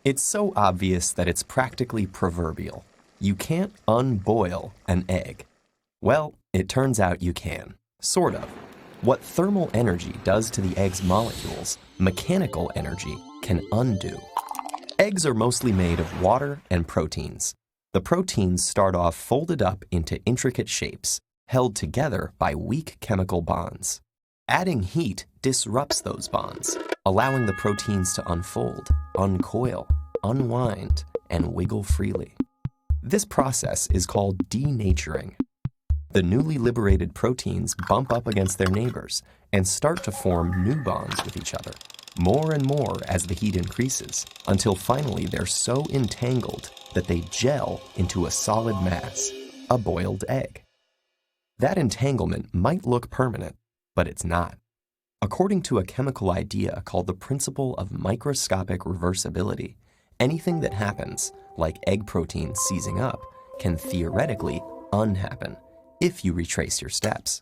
It's so obvious that it's practically proverbial. You can't unboil an egg. Well, it turns out you can. Sort of. What thermal energy does to the egg's molecules, mechanical energy can undo. Eggs are mostly made of water and proteins. The proteins start off folded up into intricate shapes, held together by weak chemical bonds. Adding heat disrupts those bonds, allowing the proteins to unfold, uncoil, unwind, and wiggle freely. This process is called denaturing. The newly liberated proteins bump up against their neighbors and start to form new bonds with each other, more and more as the heat increases, until finally they're so entangled that they gel into a solid mass, a boiled egg. That entanglement might look permanent, but it's not. According to a chemical idea called the principle of microscopic reversibility, anything that happens, like egg protein seizing up, can theoretically unhappen if you retrace your steps.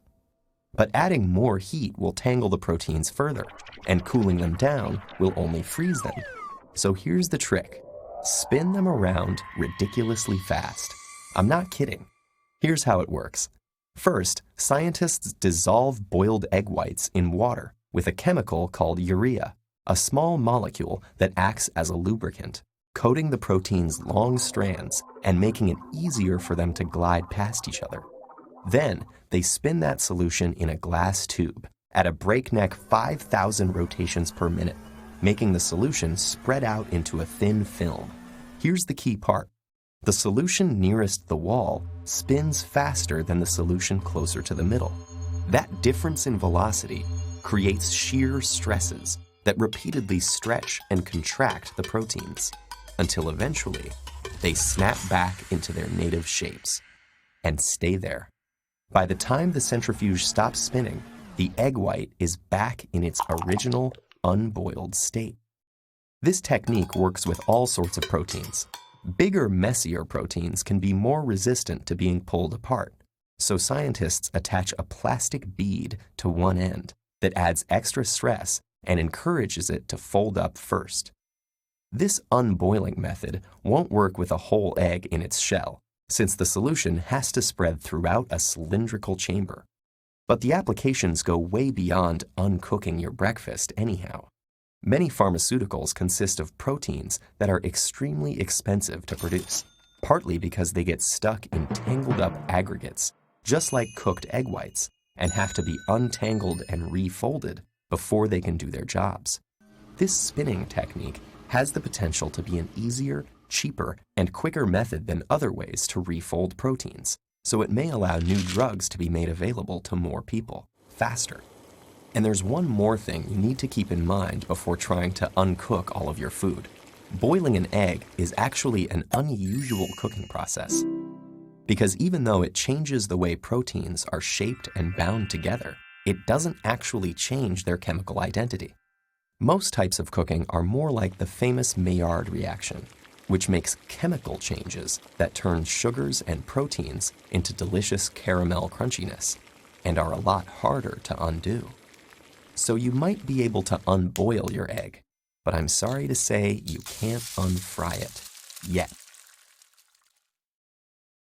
But adding more heat will tangle the proteins further, and cooling them down will only freeze them. So here's the trick. Spin them around ridiculously fast. I'm not kidding. Here's how it works. First, scientists dissolve boiled egg whites in water with a chemical called urea, a small molecule that acts as a lubricant, coating the protein's long strands and making it easier for them to glide past each other. Then, they spin that solution in a glass tube at a breakneck 5,000 rotations per minute, making the solution spread out into a thin film. Here's the key part. The solution nearest the wall spins faster than the solution closer to the middle. That difference in velocity creates shear stresses that repeatedly stretch and contract the proteins, until eventually they snap back into their native shapes and stay there. By the time the centrifuge stops spinning, the egg white is back in its original unboiled state. This technique works with all sorts of proteins. Bigger, messier proteins can be more resistant to being pulled apart, so scientists attach a plastic bead to one end that adds extra stress and encourages it to fold up first. This unboiling method won't work with a whole egg in its shell, since the solution has to spread throughout a cylindrical chamber. But the applications go way beyond uncooking your breakfast anyhow. Many pharmaceuticals consist of proteins that are extremely expensive to produce, partly because they get stuck in tangled up aggregates, just like cooked egg whites, and have to be untangled and refolded before they can do their jobs. This spinning technique has the potential to be an easier, cheaper, and quicker method than other ways to refold proteins, so it may allow new drugs to be made available to more people, faster. And there's one more thing you need to keep in mind before trying to uncook all of your food. Boiling an egg is actually an unusual cooking process, because even though it changes the way proteins are shaped and bound together, it doesn't actually change their chemical identity. Most types of cooking are more like the famous Maillard reaction, which makes chemical changes that turn sugars and proteins into delicious caramel crunchiness, and are a lot harder to undo. So you might be able to unboil your egg, but I'm sorry to say you can't unfry it yet.